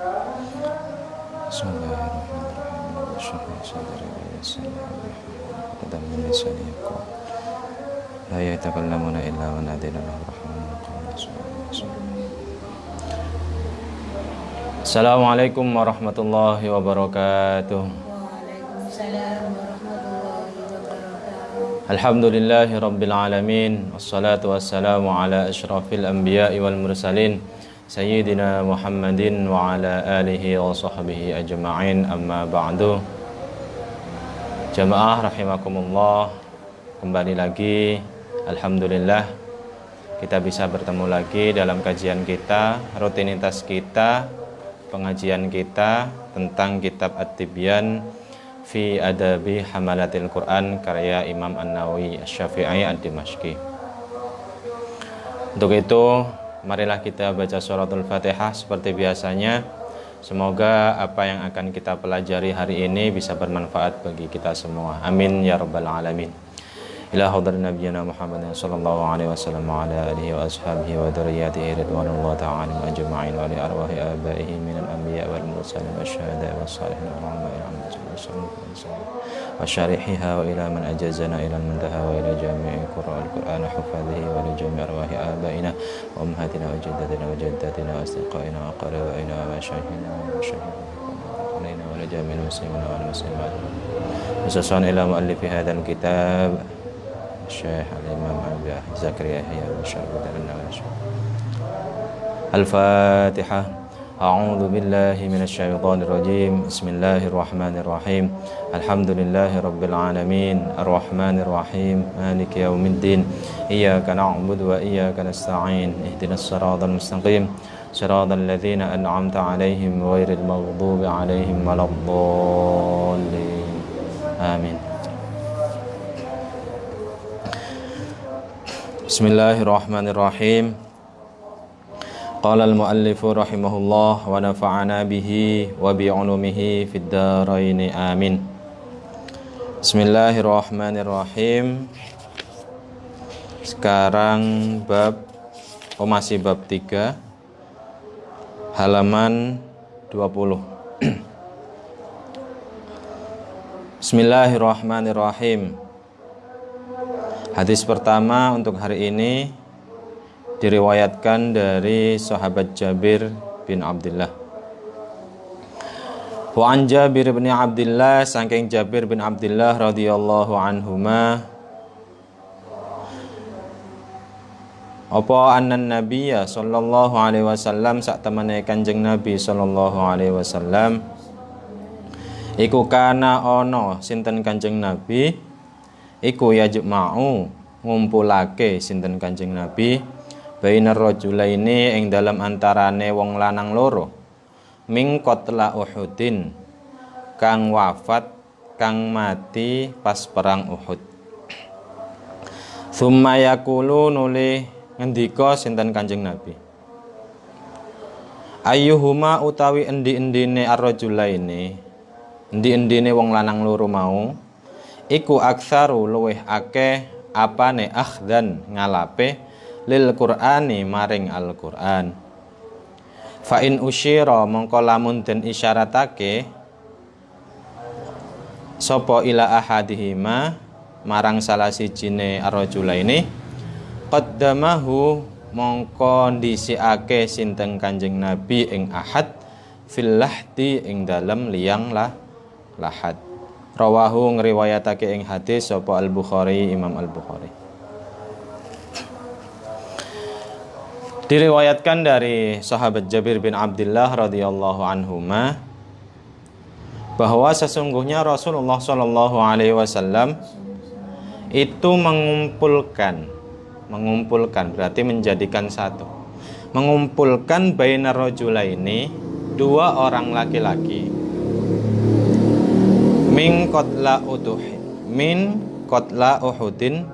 Bismillahirrahmanirrahim. Syrah sadri wa yassir li amri wahlul min lisani yafqahu. La yatakallamuna illa man adina lahu rahmanun qawlan. Assalamualaikum warahmatullahi wabarakatuh. Waalaikumsalam warahmatullahi wabarakatuh. Alhamdulillahi rabbil alamin. Wassalatu wassalamu ala asyrafil anbiya'i wal mursalin Sayyidina Muhammadin wa ala alihi wa sahbihi ajma'in, amma ba'du. Jamaah rahimakumullah, kembali lagi alhamdulillah kita bisa bertemu lagi dalam kajian kita, rutinitas kita, pengajian kita tentang kitab At-Tibyan fi Adabi Hamalatil Quran karya Imam An-Nawawi Asy-Syafi'i Ad-Dimashqi. Untuk itu marilah kita baca suratul Fatihah seperti biasanya. Semoga apa yang akan kita pelajari hari ini bisa bermanfaat bagi kita semua. Amin ya rabbal alamin. Ila hadrat nabiyina Muhammadin sallallahu alaihi wasallam wa ala alihi wa ashabihi wa dzurriyyatihi ridwanullah ta'ala ajma'in wa li arwahi abaihi minal anbiya wal mursalin wasyuhada was salihin wa وشارحها وإلى من أجازنا إلى المنتهى وإلى جميع قراء القرآن حفاظه ولجميع أرواح آبائنا وأمهاتنا وجدتنا وجداتنا وأصدقائنا وأقربائنا ومشايخنا علينا ولجميع المسلمين والمسلمات خصوصا إلى مؤلف هذا الكتاب الشيخ الإمام أبي زكريا يحيى بن لنا الفاتحة. أعوذ بالله من الشيطان الرجيم. بسم الله الرحمن الرحيم. الحمد لله رب العالمين الرحمن الرحيم مالك يوم الدين إياك نعبد وإياك نستعين اهدنا الصراط المستقيم صراط الذين أنعمت عليهم غير المغضوب عليهم ولا الضالين آمين. بسم الله الرحمن الرحيم. Qala al-muallifu rahimahullah wa nafa'ana bihi wa bi'ulumihi fid dharaini amin. Bismillahirrahmanirrahim. Sekarang masih bab 3 halaman 20. Bismillahirrahmanirrahim. Hadis pertama untuk hari ini diriwayatkan dari sahabat Jabir bin Abdullah. Wa an Jabir bin Abdullah, saking Jabir bin Abdullah radhiyallahu anhuma, apa annan nabiyya sallallahu alaihi wasallam, sak temene Kanjeng Nabi sallallahu alaihi wasallam iku kana ana sinten Kanjeng Nabi iku yajma'u ngumpulake sinten Kanjeng Nabi bainar rajulaini ing dalam antarane wong lanang loro ming qatla Uhudin kang wafat kang mati pas perang Uhud. Summa yaqulu nuli ngendika sinten Kanjeng Nabi, ayyuhuma utawi endi-endine ar-rajulaini, endi-endine wong lanang loro mau iku aktsaru luweh akeh apane akhdan ngalape lil Qur'ani maring Al-Qur'an. Fa in usyira mongko lamun den isyaratake sapa ila ahadihima marang salah sijine ar-rajulaini qaddamahu mongko ndhisikake sinten Kanjeng Nabi ing ahad fil lahdi ing dalem liyang lahad. Rawahu ngriwayatake ing hadis sapa Al-Bukhari, Imam Al-Bukhari. Diriwayatkan dari sahabat Jabir bin Abdullah radhiyallahu anhuma bahwa sesungguhnya Rasulullah Shallallahu alaihi wasallam itu mengumpulkan berarti menjadikan satu, mengumpulkan bainar rajulaini, dua orang laki-laki min qatla Uhudin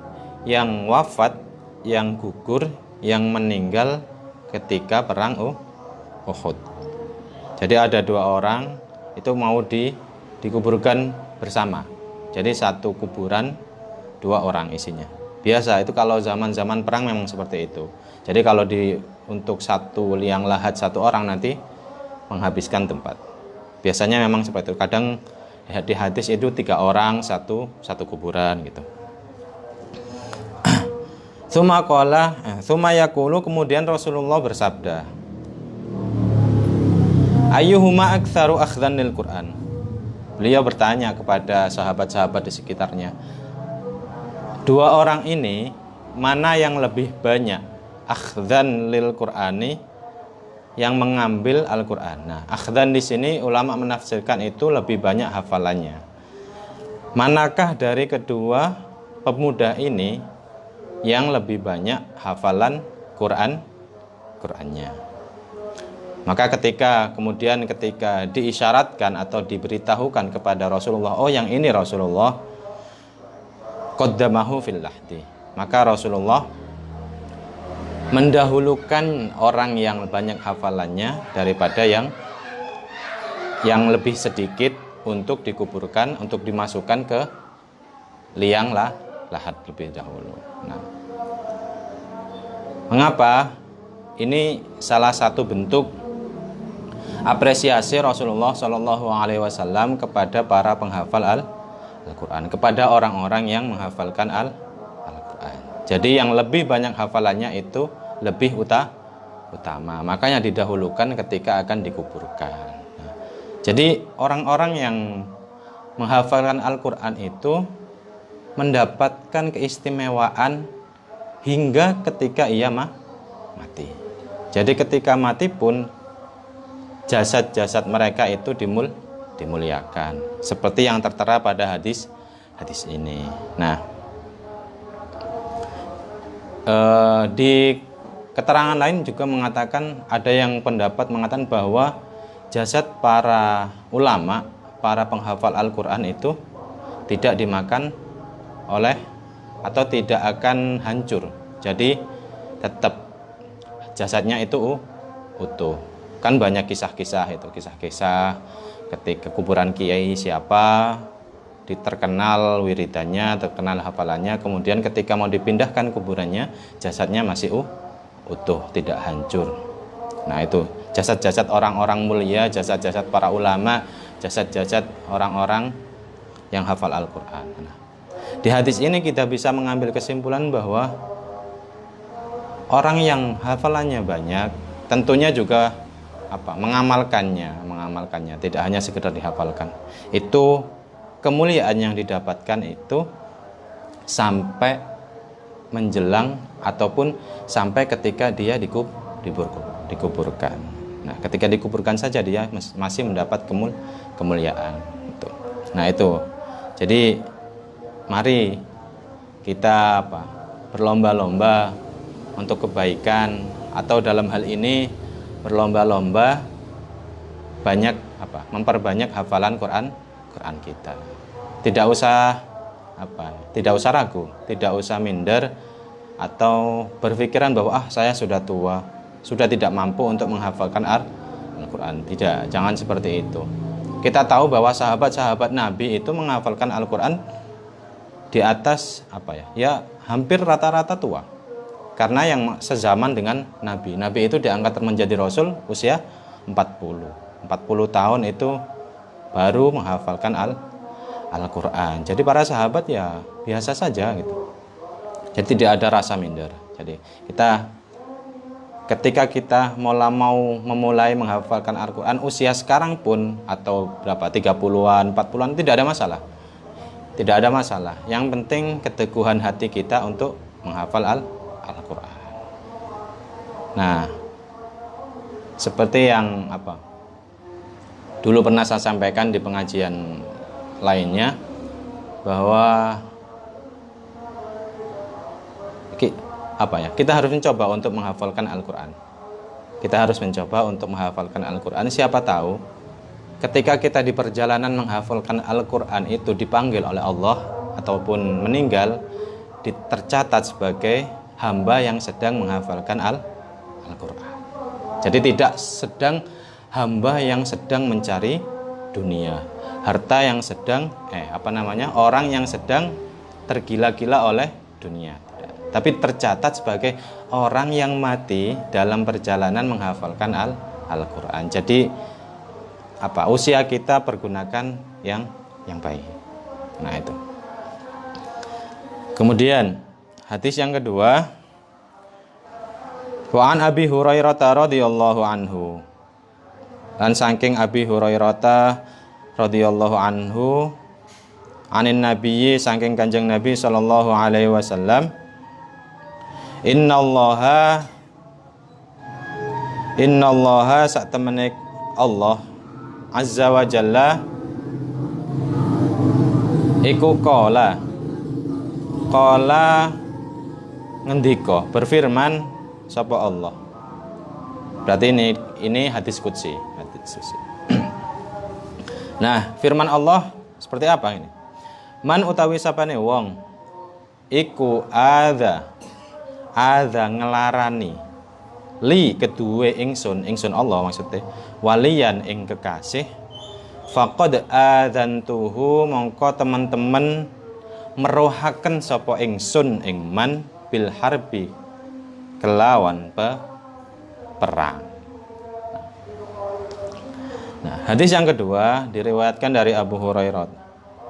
yang wafat, yang gugur, yang meninggal ketika perang Uhud. Jadi ada dua orang itu mau dikuburkan bersama. Jadi satu kuburan dua orang isinya. Biasa itu kalau zaman-zaman perang memang seperti itu. Jadi kalau untuk satu liang lahat satu orang nanti menghabiskan tempat. Biasanya memang seperti itu. Kadang di hadis itu 3 orang satu kuburan gitu. Tsumma yaqulu, kemudian Rasulullah bersabda, ayyuhuma aktsaru akhdhan lil Qur'an. Beliau bertanya kepada sahabat-sahabat di sekitarnya, 2 orang ini mana yang lebih banyak akhdhan lil Qur'ani, yang mengambil Al-Qur'an. Nah, akhdhan di sini ulama menafsirkan itu lebih banyak hafalannya. Manakah dari kedua pemuda ini yang lebih banyak hafalan Qur'annya? Maka ketika diisyaratkan atau diberitahukan kepada Rasulullah, oh yang ini Rasulullah, qaddamahu fil lahdi, maka Rasulullah mendahulukan orang yang banyak hafalannya daripada yang lebih sedikit untuk dikuburkan, untuk dimasukkan ke liang lahat lebih dahulu. Nah, mengapa? Ini salah satu bentuk apresiasi Rasulullah Shallallahu Alaihi Wasallam kepada para penghafal Al-Quran, kepada orang-orang yang menghafalkan Al-Quran. Jadi yang lebih banyak hafalannya itu lebih utama, makanya didahulukan ketika akan dikuburkan. Nah, jadi orang-orang yang menghafalkan Al-Quran itu mendapatkan keistimewaan hingga ketika ia mati. Jadi ketika mati pun jasad-jasad mereka itu dimuliakan, seperti yang tertera pada hadis ini. Nah, di keterangan lain juga mengatakan, ada yang pendapat mengatakan bahwa jasad para ulama, para penghafal Al-Quran itu tidak dimakan oleh atau tidak akan hancur. Jadi tetap jasadnya itu utuh. Kan banyak kisah-kisah ketika kuburan kiai siapa, terkenal wiridannya, terkenal hafalannya, kemudian ketika mau dipindahkan kuburannya, jasadnya masih utuh, tidak hancur. Nah, itu jasad-jasad orang-orang mulia, jasad-jasad para ulama, jasad-jasad orang-orang yang hafal Al-Quran. Nah, di hadis ini kita bisa mengambil kesimpulan bahwa orang yang hafalannya banyak tentunya juga mengamalkannya, tidak hanya sekedar dihafalkan. Itu kemuliaan yang didapatkan itu sampai menjelang ataupun sampai ketika dia dikuburkan. Nah, ketika dikuburkan saja dia masih mendapat kemuliaan. Nah, itu. Jadi mari kita berlomba-lomba untuk kebaikan, atau dalam hal ini berlomba-lomba memperbanyak hafalan Quran kita. Tidak usah ragu, tidak usah minder atau berpikiran bahwa saya sudah tua, sudah tidak mampu untuk menghafalkan Al-Quran. Tidak, jangan seperti itu. Kita tahu bahwa sahabat-sahabat Nabi itu menghafalkan Al-Quran di atas hampir rata-rata tua. Karena yang sezaman dengan Nabi itu diangkat menjadi Rasul usia 40 tahun itu baru menghafalkan Al-Quran. Jadi para sahabat ya biasa saja gitu. Jadi tidak ada rasa minder. Jadi ketika kita mau memulai menghafalkan Al-Quran usia sekarang pun, atau 30-an, 40-an, tidak ada masalah. Tidak ada masalah. Yang penting keteguhan hati kita untuk menghafal Al-Quran. Nah, seperti yang dulu pernah saya sampaikan di pengajian lainnya, bahwa kita harus mencoba untuk menghafalkan Al-Quran. Kita harus mencoba untuk menghafalkan Al-Quran. Siapa tahu ketika kita di perjalanan menghafalkan Al-Quran itu dipanggil oleh Allah ataupun meninggal, tercatat sebagai hamba yang sedang menghafalkan Al-Quran. Jadi tidak sedang hamba yang sedang mencari dunia, harta yang sedang orang yang sedang tergila-gila oleh dunia. Tidak. Tapi tercatat sebagai orang yang mati dalam perjalanan menghafalkan Al-Quran. Jadi usia kita pergunakan yang baik. Nah, itu. Kemudian hadis yang kedua, wa an Abi Hurairah radhiyallahu anhu. Dan saking Abi Hurairah radhiyallahu anhu, anin nabiyyi, saking Kanjeng Nabi sallallahu alaihi wasallam, innallaha sak temene Allah azza wa jalla iku qala ngendika, berfirman sapa Allah. Berarti ini hadis qudsi. Nah, firman Allah seperti apa ini? Man utawi sapane wong iku adza ngelarani li kedue ingsun Allah maksudnya waliyan ing kekasih, faqad adzantuhu, mongko teman-teman merohaken sapa ingsun ing man bil harbi kelawan perang. Nah, hadis yang kedua diriwayatkan dari Abu Hurairah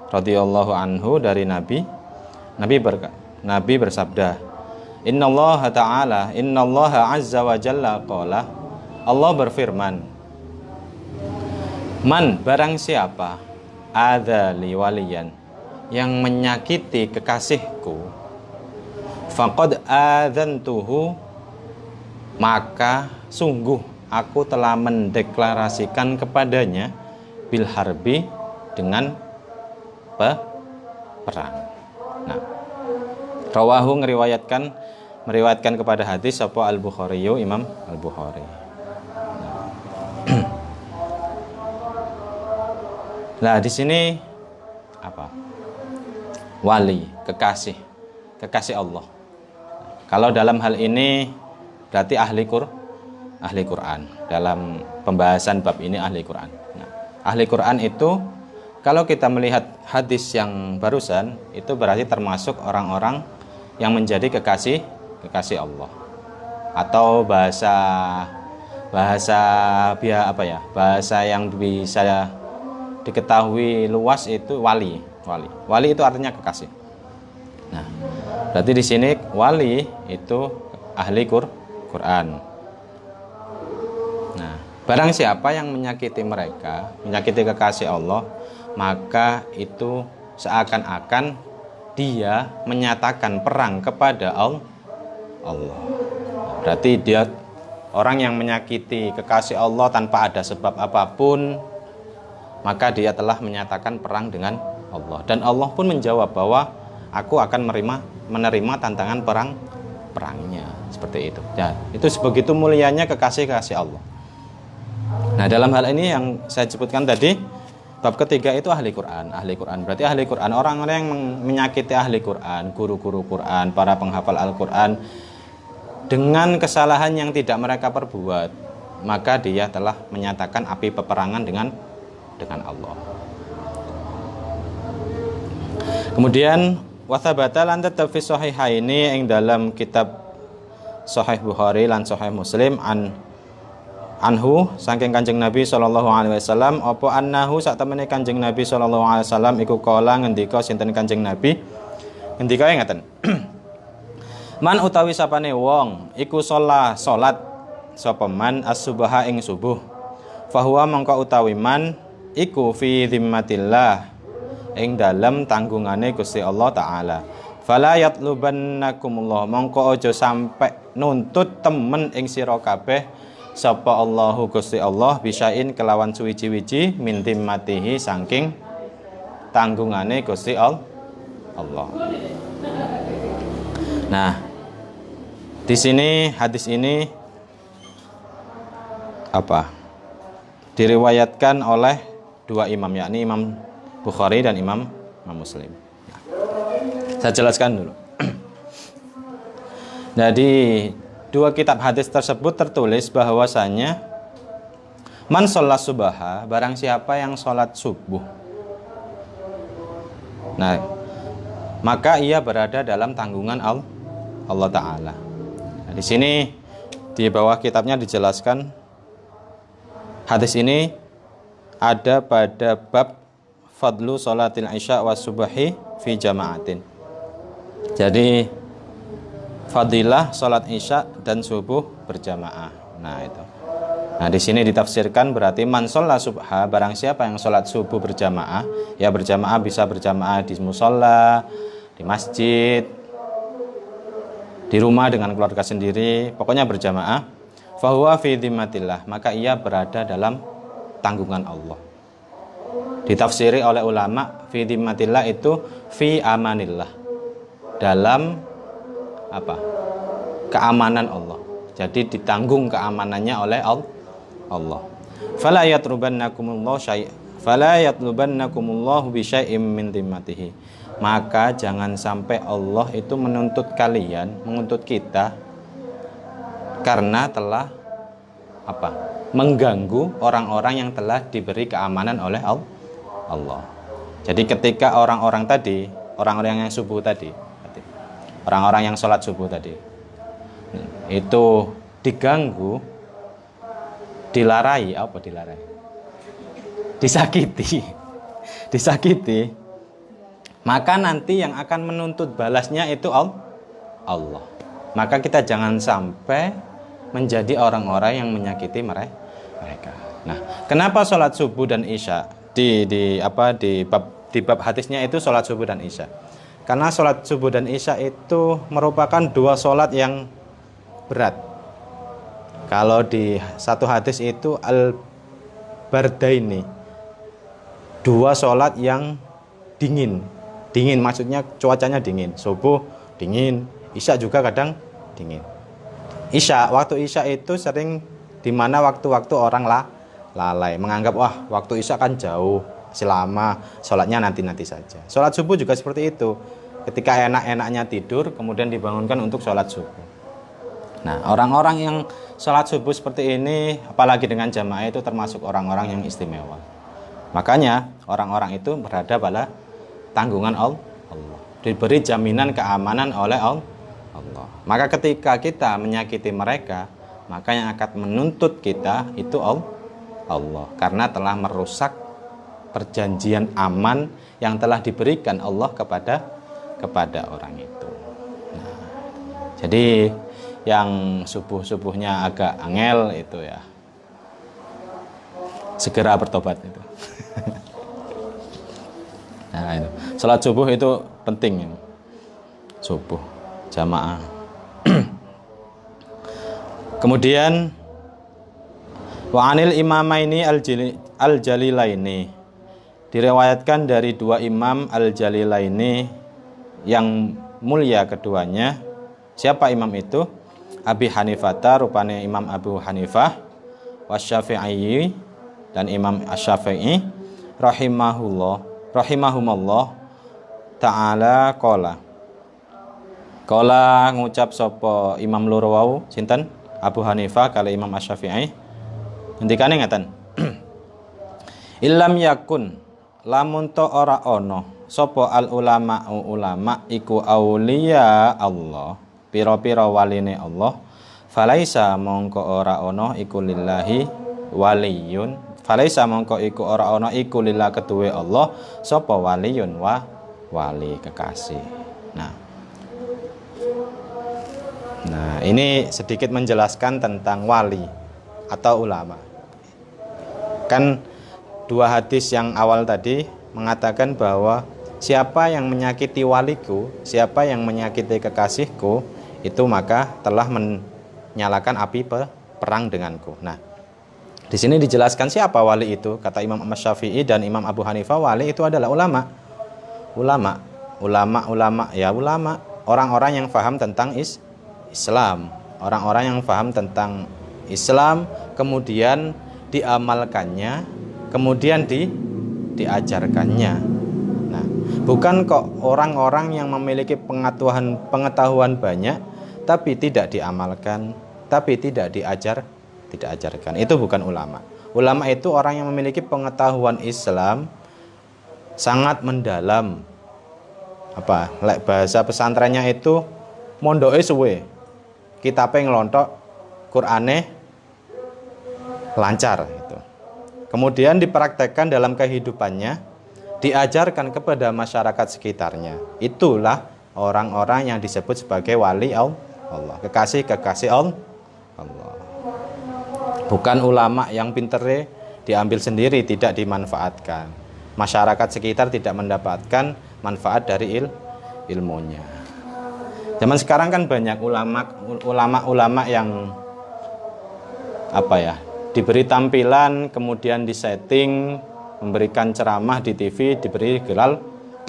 radhiyallahu anhu dari Nabi bersabda, innallaha azza wa jalla qala, Allah berfirman, man barang siapa adzali waliyan, yang menyakiti kekasihku, faqad adzantuhu, maka sungguh aku telah mendeklarasikan kepadanya bil harbi, dengan perang. Nah, rawahu meriwayatkan kepada hadis sapa Al-Bukhari, Imam Al-Bukhari. Nah, di sini apa? Wali, kekasih Allah. Kalau dalam hal ini berarti ahli Quran. Dalam pembahasan bab ini ahli Quran. Nah, ahli Quran itu kalau kita melihat hadis yang barusan, itu berarti termasuk orang-orang yang menjadi kekasih Allah. Atau bahasa yang bisa diketahui luas itu wali. Wali itu artinya kekasih. Nah, berarti di sini wali itu ahli Quran. Nah, barang siapa yang menyakiti mereka, menyakiti kekasih Allah, maka itu seakan-akan dia menyatakan perang kepada Allah. Berarti dia orang yang menyakiti kekasih Allah tanpa ada sebab apapun, maka dia telah menyatakan perang dengan Allah. Dan Allah pun menjawab bahwa aku akan menerima tantangan perangnya. Seperti itu. Ya, itu sebegitu mulianya kekasih Allah. Nah, dalam hal ini yang saya sebutkan tadi, bab ketiga itu ahli Quran. Berarti ahli Quran, orang-orang yang menyakiti ahli Quran, guru-guru Quran, para penghafal Al-Quran, dengan kesalahan yang tidak mereka perbuat, maka dia telah menyatakan api peperangan dengan Allah. Kemudian wathabata lan tetep fi sahihaini ing dalam kitab Sahih Bukhari lan Sahih Muslim anhu saking Kanjeng Nabi sallallahu alaihi wasallam, apa annahu sak temene Kanjeng Nabi sallallahu alaihi wasallam iku kala ngendika sinten Kanjeng Nabi, ngendika ngaten. Man utawi sapane wong iku salat sapa man as-subha ing subuh, fahuwa mongko utawi man iku fi dzimmatillah ing dalem tanggungane Gusti Allah taala. Fala yatlubannakumullah, mongko aja sampe nuntut temen ing sira kabeh sapa Allahu Gusti Allah bisain kelawan suwiji-wiji min timmatihi saking tanggungane Gusti Allah. Nah, di sini hadis ini diriwayatkan oleh dua imam, yakni Imam Bukhari dan Imam Muslim. Nah, saya jelaskan dulu. Jadi dua kitab hadis tersebut tertulis bahwasanya man sholat subaha, barang siapa yang sholat subuh, nah maka ia berada dalam tanggungan Allah Ta'ala. Nah, di sini di bawah kitabnya dijelaskan hadis ini ada pada bab fadlu sholatil isya wa subuhi fi jama'atin. Jadi fadilah sholat isya dan subuh berjamaah. Nah itu. Nah di sini ditafsirkan berarti man sholat subha, barang siapa yang sholat subuh berjamaah, ya berjamaah bisa berjamaah di musola, di masjid, di rumah dengan keluarga sendiri, pokoknya berjamaah. Fahuwa fi dhimmatillah, maka ia berada dalam tanggungan Allah. Ditafsiri oleh ulama fi dhimmatillah itu fi amanillah, dalam apa? Keamanan Allah. Jadi ditanggung keamanannya oleh Allah. Fala yatlubannakumullahu bi syai'im min dhimmatihi. Maka jangan sampai Allah itu menuntut kalian, menuntut kita karena telah apa? Mengganggu orang-orang yang telah diberi keamanan oleh Allah. Jadi ketika orang-orang tadi, orang-orang yang subuh tadi, orang-orang yang sholat subuh tadi, itu diganggu, dilarai, disakiti, maka nanti yang akan menuntut balasnya itu Allah. Maka kita jangan sampai menjadi orang-orang yang menyakiti mereka. Nah, kenapa sholat subuh dan isya di bab hadisnya itu sholat subuh dan isya? Karena sholat subuh dan isya itu merupakan dua sholat yang berat. Kalau di satu hadis itu al-bardaini, dua sholat yang dingin maksudnya cuacanya dingin. Subuh dingin, isya juga kadang dingin. Waktu isya itu sering dimana waktu-waktu orang lalai, menganggap wah waktu isya kan jauh, selama sholatnya nanti saja. Sholat subuh juga seperti itu, ketika enak-enaknya tidur kemudian dibangunkan untuk sholat subuh. Nah, orang-orang yang sholat subuh seperti ini, apalagi dengan jamaah, itu termasuk orang-orang yang istimewa. Makanya orang-orang itu berada pada tanggungan Allah, diberi jaminan keamanan oleh Allah. Maka ketika kita menyakiti mereka, maka yang akan menuntut kita itu Allah, karena telah merusak perjanjian aman yang telah diberikan Allah kepada orang itu. Nah, jadi yang subuhnya agak angel itu ya, segera bertobat itu. Nah itu, salat subuh itu penting ini. Subuh jamaah. Kemudian wa anil imamaini al-jalilaini, diriwayatkan dari dua imam al-jalilaini yang mulia keduanya. Siapa imam itu? Abi Hanifah, rupanya Imam Abu Hanifah, wasyafi'i, dan Imam Asy-Syafi'i rahimahumallah ta'ala qala ngucap sapa Imam loro wau sinten Abu Hanifah kali Imam Asy-Syafi'i ngendikane ngaten. Illam yakun, lamun to ora ono sapa al ulama iku auliya Allah, pira-pira waline Allah, falaisa mongko ora ono iku lillahi waliyun, falaisa mongko iku ora ono iku lillah keduwe Allah sapa waliyun wali kekasih. Nah, ini sedikit menjelaskan tentang wali atau ulama. Kan dua hadis yang awal tadi mengatakan bahwa siapa yang menyakiti waliku, siapa yang menyakiti kekasihku, itu maka telah menyalakan api perang denganku. Nah, di sini dijelaskan siapa wali itu. Kata Imam Asy-Syafi'i dan Imam Abu Hanifah, wali itu adalah ulama. Orang-orang yang paham tentang Islam, orang-orang yang paham tentang Islam, kemudian diamalkannya, kemudian diajarkannya. Nah, bukan kok orang-orang yang memiliki pengetahuan banyak tapi tidak diamalkan, tapi tidak diajarkan. Itu bukan ulama. Ulama itu orang yang memiliki pengetahuan Islam sangat mendalam. Bahasa pesantrennya itu mondoke suwe, kitabe nglontok, Qur'ane lancar itu. kemudian dipraktekkan dalam kehidupannya, diajarkan kepada masyarakat sekitarnya. Itulah orang-orang yang disebut sebagai wali Allah, kekasih-kekasih Allah. Bukan ulama yang pintere diambil sendiri, tidak dimanfaatkan. Masyarakat sekitar tidak mendapatkan manfaat dari ilmunya. Zaman sekarang kan banyak ulama yang diberi tampilan, kemudian disetting, memberikan ceramah di TV, diberi gelar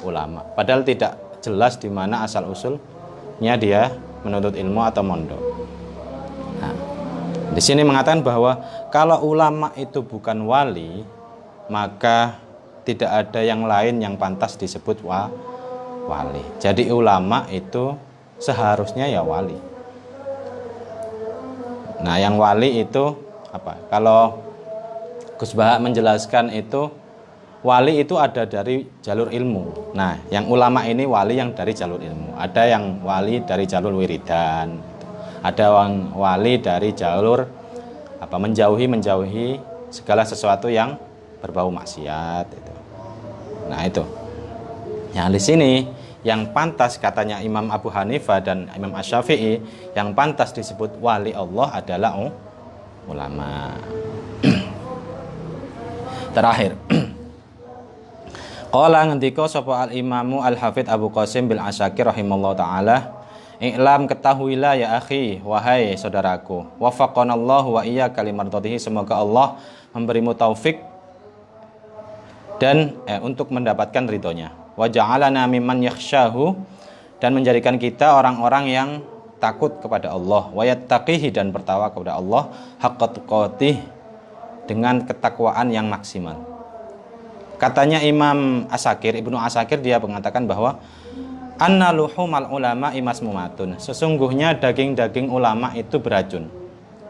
ulama. Padahal tidak jelas di mana asal usulnya dia menuntut ilmu atau mondok. Nah, di sini mengatakan bahwa kalau ulama itu bukan wali, maka tidak ada yang lain yang pantas disebut wali. Jadi ulama itu seharusnya ya wali. Nah, yang wali itu apa? Kalau Gus Bahak menjelaskan itu, wali itu ada dari jalur ilmu. Nah, yang ulama ini wali yang dari jalur ilmu. Ada yang wali dari jalur wiridan. Ada yang wali dari jalur menjauhi segala sesuatu yang berbau maksiat itu. Nah, itu. Yang di sini yang pantas katanya Imam Abu Hanifah dan Imam Asy-Syafi'i, yang pantas disebut wali Allah adalah ulama. Terakhir. Qala ngendika sapa al-Imamu Al-Hafidz Abu Qasim bil Asyakir rahimallahu taala, "I'lam, ketahuilah ya akhi, wahai saudaraku, wafaqanallahu wa iyyaka limardatihi, semoga Allah memberimu taufik dan untuk mendapatkan ridhonya. Wa ja'alana mimman yakhshahu, dan menjadikan kita orang-orang yang takut kepada Allah, wa yattaqihi, dan bertakwa kepada Allah, haqqa tuqatih, dengan ketakwaan yang maksimal." Katanya Imam Asakir, Ibnu Asakir, dia mengatakan bahwa anna luhumal ulama imasmumatun, sesungguhnya daging-daging ulama itu beracun.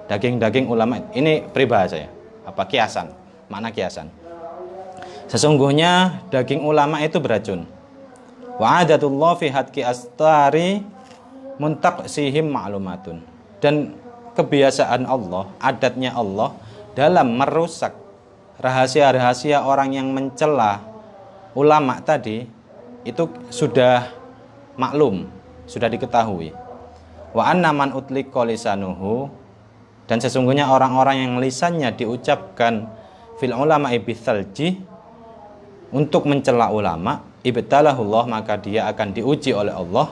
Daging-daging ulama ini peribahasa ya, kiasan, makna kiasan. Sesungguhnya daging ulama itu beracun. Wa adatullah fi hadki astari muntaqsihim ma'lumatun, dan kebiasaan Allah, adatnya Allah dalam merusak rahasia-rahasia orang yang mencela ulama tadi itu sudah maklum, sudah diketahui. Wa anna man utliqa lisanuhu, dan sesungguhnya orang-orang yang lisannya diucapkan fil ulama'i bithalji, untuk mencela ulama, ibtalahullah, maka dia akan diuji oleh Allah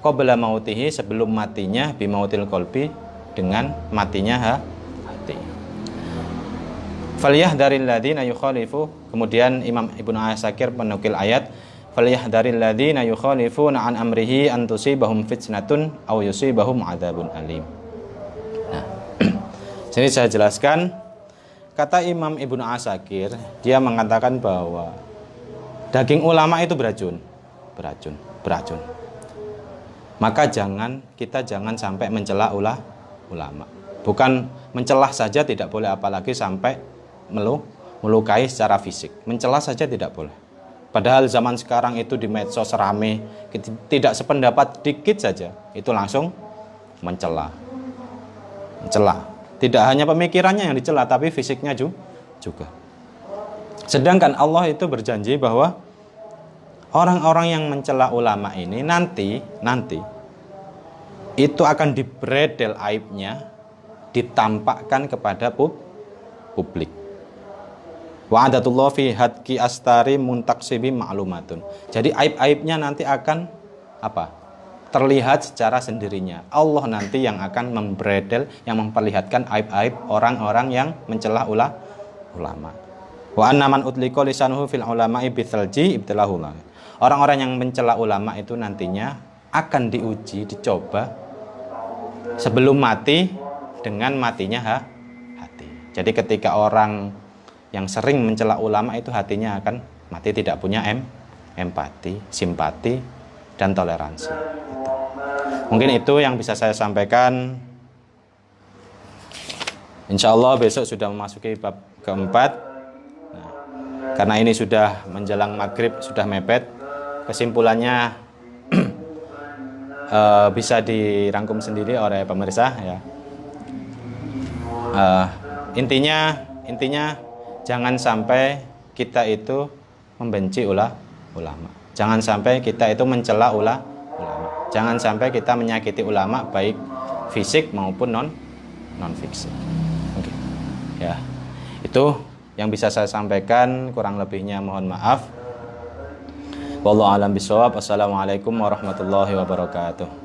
qabla mautihi, sebelum matinya, bimautil qalbi, dengan matinya hati. Falyahdharil ladzina yukhalifu, kemudian Imam Ibnu Asakir menukil ayat, falyahdharil ladzina yukhalifuna an amrihi an tusibahum fitnatun aw yusibahum adzabun alim. Nah, sini saya jelaskan. Kata Imam Ibnu Asakir, dia mengatakan bahwa daging ulama itu beracun. Maka kita jangan sampai mencela ulama. Bukan mencelah saja tidak boleh, apalagi sampai melukai secara fisik. Mencela saja tidak boleh. Padahal zaman sekarang itu di medsos rame, tidak sependapat dikit saja itu langsung mencela. Tidak hanya pemikirannya yang dicela, tapi fisiknya juga. Sedangkan Allah itu berjanji bahwa orang-orang yang mencela ulama ini nanti itu akan dibredel aibnya, ditampakkan kepada publik. Wa adatullah fi hadki astari muntaqsibi ma'lumatun. Jadi aib-aibnya nanti akan terlihat secara sendirinya. Allah nanti yang akan membredel, yang memperlihatkan aib-aib orang-orang yang mencela ulama. Wa anna man utliqa lisanuhu fil ulama'i bithalji ibtilahullah. Orang-orang yang mencela ulama itu nantinya akan diuji, dicoba sebelum mati dengan matinya hati. Jadi ketika orang yang sering mencela ulama itu hatinya akan mati, tidak punya empati, simpati, dan toleransi. Mungkin itu yang bisa saya sampaikan. Insya Allah besok sudah memasuki bab keempat. Nah, karena ini sudah menjelang maghrib, sudah mepet. Kesimpulannya bisa dirangkum sendiri oleh pemirsa ya. Intinya jangan sampai kita itu membenci ulama. Jangan sampai kita itu mencela ulama. Jangan sampai kita menyakiti ulama baik fisik maupun non fisik. Oke. Ya. Itu yang bisa saya sampaikan, kurang lebihnya mohon maaf. Wallahu a'lam bishawab. Assalamualaikum warahmatullahi wabarakatuh.